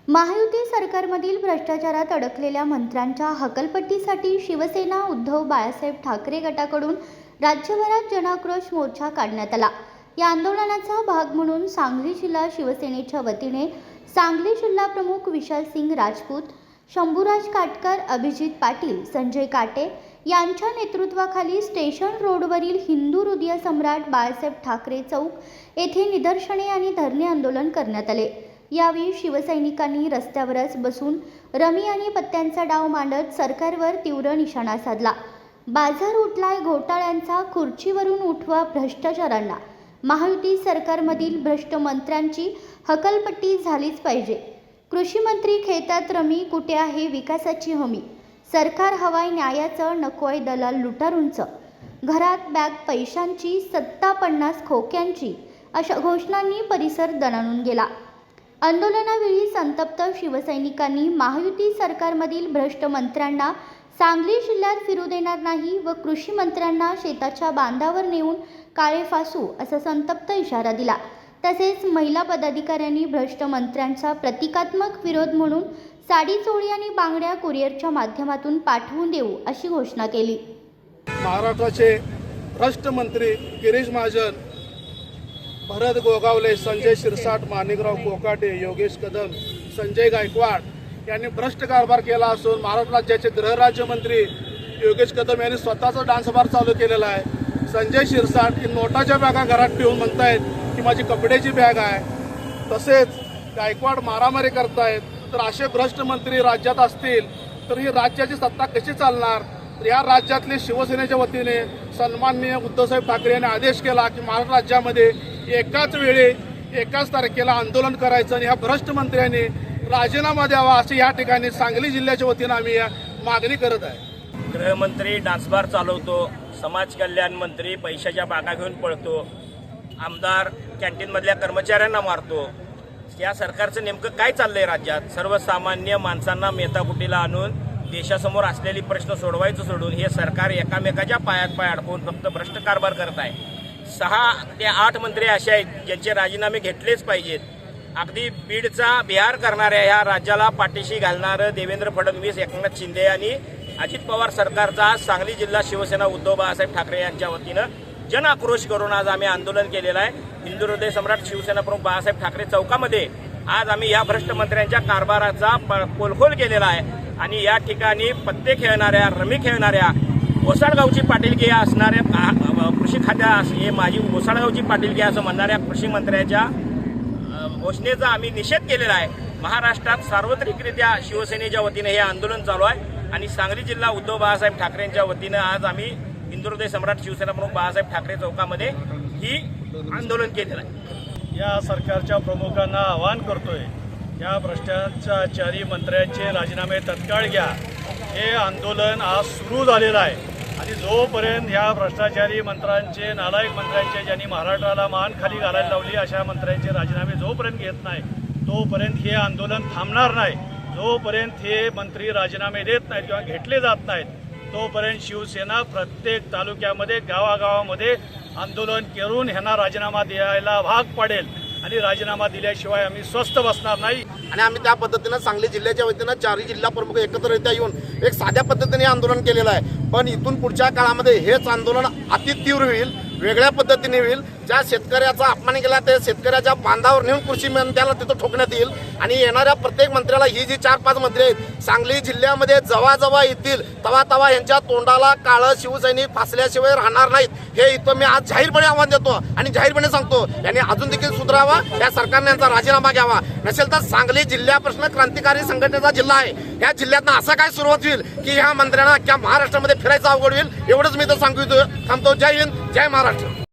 महायुती सरकारमधील भ्रष्टाचारात अडकलेल्या मंत्र्यांच्या हकलपट्टीसाठी शिवसेना उद्धव बाळासाहेब ठाकरे गटाकडून राज्यभरात जनाक्रोश मोर्चा काढण्यात आला। या आंदोलनाचा भाग म्हणून सांगली जिल्हा शिवसेनेच्या वतीने सांगली जिल्हा प्रमुख विशाल सिंग राजपूत, शंभूराज काटकर, अभिजित पाटील, संजय काटे यांच्या नेतृत्वाखाली स्टेशन रोडवरील हिंदू हृदय सम्राट बाळासाहेब ठाकरे चौक येथे निदर्शने आणि धरणे आंदोलन करण्यात आले। यावेळी शिवसैनिकांनी रस्त्यावरच बसून रमी आणि पत्त्यांचा डाव मांडत सरकारवर तीव्र निशाणा साधला। बाजार उठलाय घोटाळ्यांचा, खुर्चीवरून उठवा भ्रष्टाचारांना, महायुती सरकारमधील भ्रष्ट मंत्र्यांची हकलपट्टी झालीच पाहिजे। कृषी मंत्री खेळतात रमी, कुठे आहे विकासाची हमी, सरकार हवाय न्यायाचं, नकोय दलाल लुटारूंचं, घरात बॅग पैशांची, सत्ता 50 खोक्यांची, अशा घोषणांनी परिसर दणाणून गेला। आंदोलनावेळी संतप्त शिवसैनिकांनी महायुती सरकारमधील भ्रष्ट मंत्र्यांना सांगली जिल्ह्यात फिरू देणार नाही व कृषी मंत्र्यांना शेताच्या बांधावर नेऊन काळे फासू असा संतप्त इशारा दिला। तसेच महिला पदाधिकाऱ्यांनी भ्रष्ट मंत्र्यांचा प्रतिकात्मक विरोध म्हणून साडी, चोळी आणि बांगड्या कुरिअरच्या माध्यमातून पाठवून देऊ अशी घोषणा केली। महाराष्ट्राचे भ्रष्ट मंत्री गिरीश महाजन, भरत गोगावले, संजय शिरसाट, माणिकराव कोकाटे, योगेश कदम, संजय गायकवाड यांनी भ्रष्ट कारभार केला असून महाराष्ट्र राज्याचे गृहराज्यमंत्री योगेश कदम यांनी स्वतःचा डान्स बार चालू केलेला आहे। संजय शिरसाट ही नोटाच्या बॅगा घरात ठेवून म्हणतायत की माझी कपड्याची बॅग आहे। तसेच गायकवाड मारामारी करतायत। तर असे भ्रष्ट मंत्री राज्यात असतील तर ही राज्याची सत्ता कशी चालणार? तर या राज्यातले शिवसेनेच्या वतीने सन्माननीय उद्धवसाहेब ठाकरे यांनी आदेश केला की महाराष्ट्र राज्यामध्ये एकाच वेळी एकाच तारखेला आंदोलन करायचं आणि ह्या भ्रष्ट मंत्र्यांनी राजीनामा द्यावा अशी या ठिकाणी सांगली जिल्ह्याच्या वतीनं आम्ही मागणी करत आहे। गृहमंत्री डान्सबार चालवतो, समाज कल्याण मंत्री पैशाच्या बागा घेऊन पळतो, आमदार कॅन्टीनमधल्या कर्मचाऱ्यांना मारतो। या सरकारचं नेमकं काय चाललंय राज्यात? सर्वसामान्य माणसांना मेताकुटीला आणून देशासमोर असलेली प्रश्न सोडवायचं सोडून हे सरकार एकामेकाच्या पायात पाय अडकवून फक्त भ्रष्ट कारभार करत आहे। 6 ते 8 मंत्री असे आहेत ज्यांचे राजीनामे घेतलेच पाहिजेत। अगदी बीडचा बिहार करणाऱ्या ह्या राज्याला पाठीशी घालणारं देवेंद्र फडणवीस, एकनाथ शिंदे आणि अजित पवार सरकारचा आज सांगली जिल्हा शिवसेना उद्धव बाळासाहेब ठाकरे यांच्या वतीनं जन आक्रोश करून आज आम्ही आंदोलन केलेलं आहे। हिंदू हृदय सम्राट शिवसेना प्रमुख बाळासाहेब ठाकरे चौकामध्ये आज आम्ही या भ्रष्ट मंत्र्यांच्या कारभाराचा पोलखोल केलेला आहे आणि या ठिकाणी पत्ते खेळणाऱ्या, रमी खेळणाऱ्या, ओसाडगावची पाटीलकी असणाऱ्या कृषी खात्या हे माझी ओसाडगावची पाटीलकी असं म्हणणाऱ्या कृषी मंत्र्याच्या घोषणेचा आम्ही निषेध केलेला आहे। महाराष्ट्रात सार्वत्रिकरित्या शिवसेनेच्या वतीने हे आंदोलन चालू आहे आणि सांगली जिल्हा उद्धव बाळासाहेब ठाकरेंच्या वतीनं आज आम्ही हिंदू हृदय सम्राट शिवसेना प्रमुख बाळासाहेब ठाकरे चौकामध्ये ही आंदोलन केलेलं आहे। या सरकारच्या प्रमुखांना आवाहन करतोय, या भ्रष्टाचारी मंत्र्यांचे राजीनामे तत्काळ घ्या। हे आंदोलन आज सुरू झालेलं आहे आणि जोपर्यंत ह्या भ्रष्टाचारी मंत्र्यांचे, नालायक मंत्र्यांचे, ज्यांनी महाराष्ट्राला मान खाली घालायला लावली अशा मंत्र्यांचे राजीनामे जोपर्यंत घेत नाही तोपर्यंत हे आंदोलन थांबणार नाही। जोपर्यंत हे मंत्री राजीनामे देत नाहीत किंवा घेतले जात नाहीत तोपर्यंत शिवसेना प्रत्येक तालुक्यामध्ये, गावागावामध्ये आंदोलन करून ह्यांना राजीनामा द्यायला भाग पाडेल आणि राजीनामा दिल्याशिवाय आम्ही स्वस्थ बसणार नाही। आणि आम्ही त्या पद्धतीनं सांगली जिल्ह्याच्या वतीनं 4 जिल्हा प्रमुख एकत्रित्या येऊन एक साध्या पद्धतीने आंदोलन केलेलं आहे। पण इथून पुढच्या काळामध्ये हेच आंदोलन अति तीव्र होईल, वेगळ्या पद्धतीने होईल। ज्या शेतकऱ्याचा अपमान केला त्या शेतकऱ्याच्या बांधावर नेऊन कृषी मंत्र्याला तिथं ठोकण्यात येईल आणि येणाऱ्या प्रत्येक मंत्र्याला ही जी 4-5 मंत्री आहेत सांगली जिल्ह्यामध्ये जेव्हा येतील तेव्हा यांच्या तोंडाला काळं शिवसैनिक फासल्याशिवाय राहणार नाहीत। हे इथं मी आज जाहीरपणे आव्हान देतो आणि जाहीरपणे सांगतो यांनी अजून देखील सुधारावा, या सरकारने यांचा राजीनामा घ्यावा। नसेल तर सांगली जिल्ह्यापासून क्रांतिकारी संघटनेचा जिल्हा आहे, या जिल्ह्यातनं असं काय सुरुवात होईल की ह्या मंत्र्यांना अख्ख्या महाराष्ट्रामध्ये फिरायचं अवघड होईल। एवढंच मी तर सांगू थांबतो। जय हिंद, जय महाराष्ट्र।